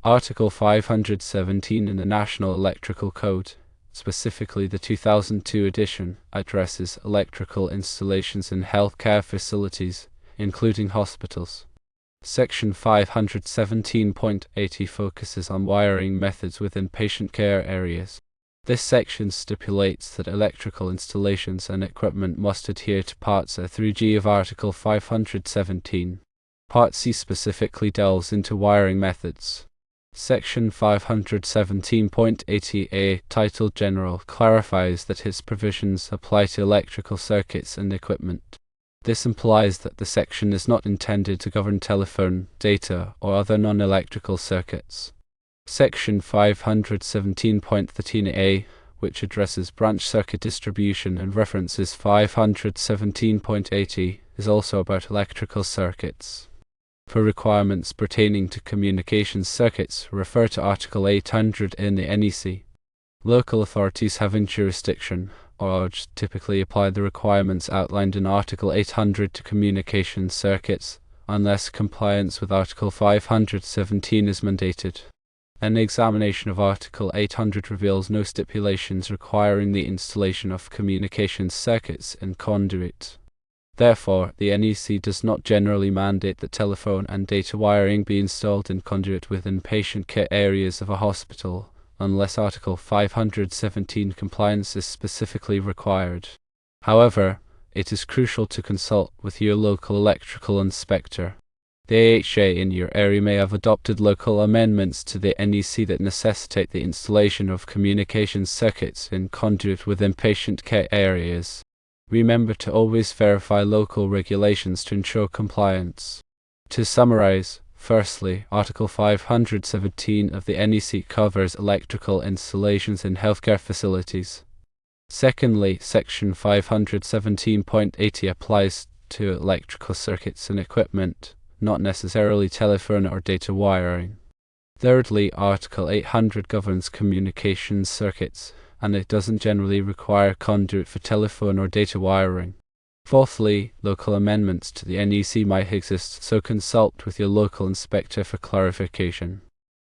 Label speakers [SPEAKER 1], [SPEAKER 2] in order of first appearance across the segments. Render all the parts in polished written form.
[SPEAKER 1] Article 517 in the National Electrical Code, specifically the 2002 edition, addresses electrical installations in healthcare facilities, including hospitals. Section 517.80 focuses on wiring methods within patient care areas. This section stipulates that electrical installations and equipment must adhere to Parts A through G of Article 517. Part C specifically delves into wiring methods. Section 517.80a, titled General, clarifies that its provisions apply to electrical circuits and equipment. This implies that the section is not intended to govern telephone, data, or other non-electrical circuits. Section 517.13a, which addresses branch circuit distribution and references 517.80, is also about electrical circuits. For requirements pertaining to communications circuits, refer to Article 800 in the NEC. Local authorities having jurisdiction or typically apply the requirements outlined in Article 800 to communications circuits, unless compliance with Article 517 is mandated. An examination of Article 800 reveals no stipulations requiring the installation of communications circuits in Conduit. Therefore, the NEC does not generally mandate that telephone and data wiring be installed in Conduit within patient care areas of a hospital, unless Article 517 compliance is specifically required. However, it is crucial to consult with your local electrical inspector. The AHA in your area may have adopted local amendments to the NEC that necessitate the installation of communications circuits in Conduit within patient care areas. Remember to always verify local regulations to ensure compliance. To summarize, firstly, Article 517 of the NEC covers electrical installations in healthcare facilities. Secondly, Section 517.80 applies to electrical circuits and equipment, not necessarily telephone or data wiring. Thirdly, Article 800 governs communications circuits, and it doesn't generally require Conduit for telephone or data wiring. Fourthly, local amendments to the NEC might exist, so consult with your local inspector for clarification.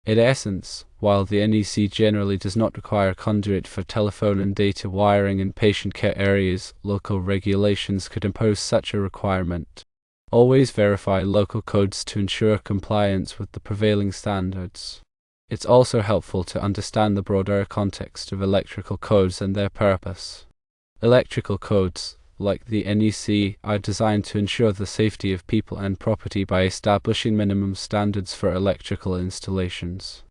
[SPEAKER 1] In essence, while the NEC generally does not require Conduit for telephone and data wiring in patient care areas, local regulations could impose such a requirement. Always verify local codes to ensure compliance with the prevailing standards. It's also helpful to understand the broader context of electrical codes and their purpose. Electrical codes, like the NEC, are designed to ensure the safety of people and property by establishing minimum standards for electrical installations.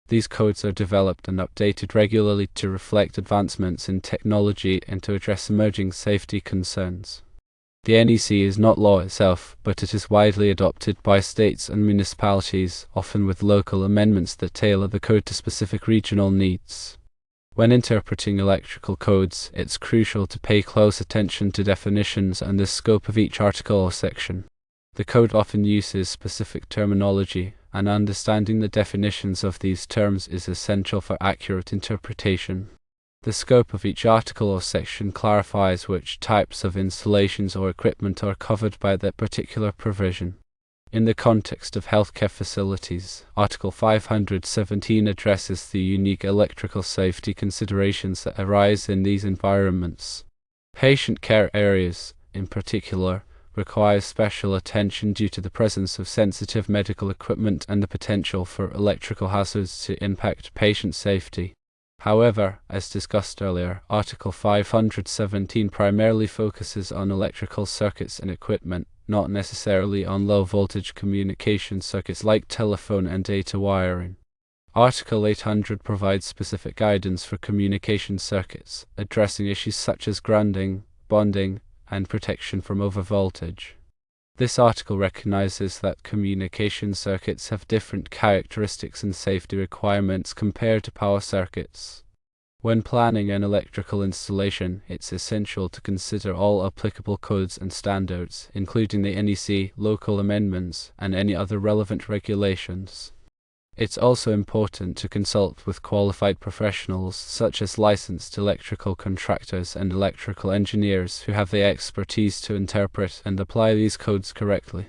[SPEAKER 1] These codes are developed and updated regularly to reflect advancements in technology and to address emerging safety concerns. The NEC is not law itself, but it is widely adopted by states and municipalities, often with local amendments that tailor the code to specific regional needs. When interpreting electrical codes, it's crucial to pay close attention to definitions and the scope of each article or section. The code often uses specific terminology, and understanding the definitions of these terms is essential for accurate interpretation. The scope of each article or section clarifies which types of installations or equipment are covered by that particular provision. In the context of healthcare facilities, Article 517 addresses the unique electrical safety considerations that arise in these environments. Patient care areas, in particular, require special attention due to the presence of sensitive medical equipment and the potential for electrical hazards to impact patient safety. However, as discussed earlier, Article 517 primarily focuses on electrical circuits and equipment, not necessarily on low-voltage communication circuits like telephone and data wiring. Article 800 provides specific guidance for communication circuits, addressing issues such as grounding, bonding, and protection from overvoltage. This article recognizes that communication circuits have different characteristics and safety requirements compared to power circuits. When planning an electrical installation, it's essential to consider all applicable codes and standards, including the NEC, local amendments, and any other relevant regulations. It's also important to consult with qualified professionals such as licensed electrical contractors and electrical engineers who have the expertise to interpret and apply these codes correctly.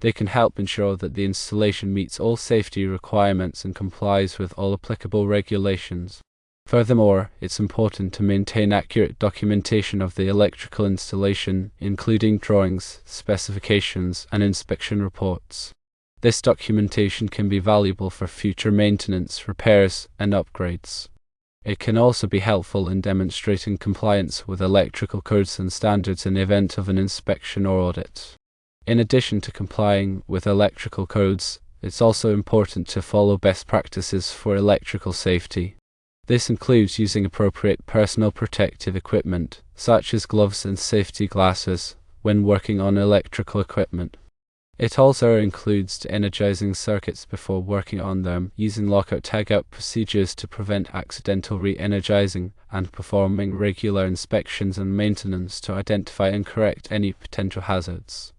[SPEAKER 1] They can help ensure that the installation meets all safety requirements and complies with all applicable regulations. Furthermore, it's important to maintain accurate documentation of the electrical installation, including drawings, specifications, and inspection reports. This documentation can be valuable for future maintenance, repairs, and upgrades. It can also be helpful in demonstrating compliance with electrical codes and standards in the event of an inspection or audit. In addition to complying with electrical codes, it's also important to follow best practices for electrical safety. This includes using appropriate personal protective equipment, such as gloves and safety glasses, when working on electrical equipment. It also includes energizing circuits before working on them, using lockout-tagout procedures to prevent accidental re-energizing, and performing regular inspections and maintenance to identify and correct any potential hazards.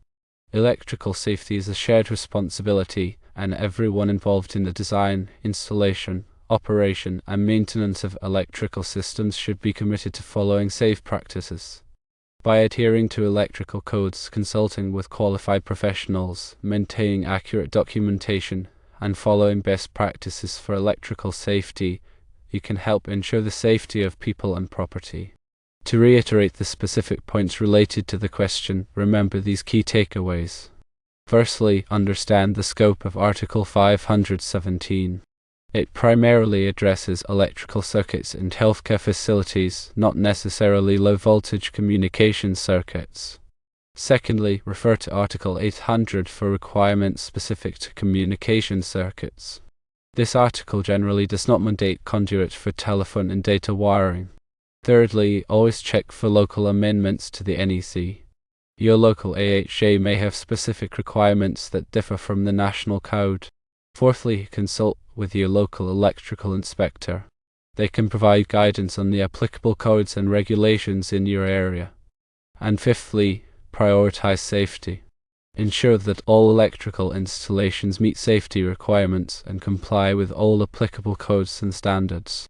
[SPEAKER 1] Electrical safety is a shared responsibility, and everyone involved in the design, installation, operation, and maintenance of electrical systems should be committed to following safe practices. By adhering to electrical codes, consulting with qualified professionals, maintaining accurate documentation, and following best practices for electrical safety, you can help ensure the safety of people and property. To reiterate the specific points related to the question, remember these key takeaways. Firstly, understand the scope of Article 517. It primarily addresses electrical circuits in healthcare facilities, not necessarily low-voltage communication circuits. Secondly, refer to Article 800 for requirements specific to communication circuits. This article generally does not mandate conduit for telephone and data wiring. Thirdly, always check for local amendments to the NEC. Your local AHA may have specific requirements that differ from the national code. Fourthly, consult with your local electrical inspector. They can provide guidance on the applicable codes and regulations in your area. And fifthly, prioritize safety. Ensure that all electrical installations meet safety requirements and comply with all applicable codes and standards.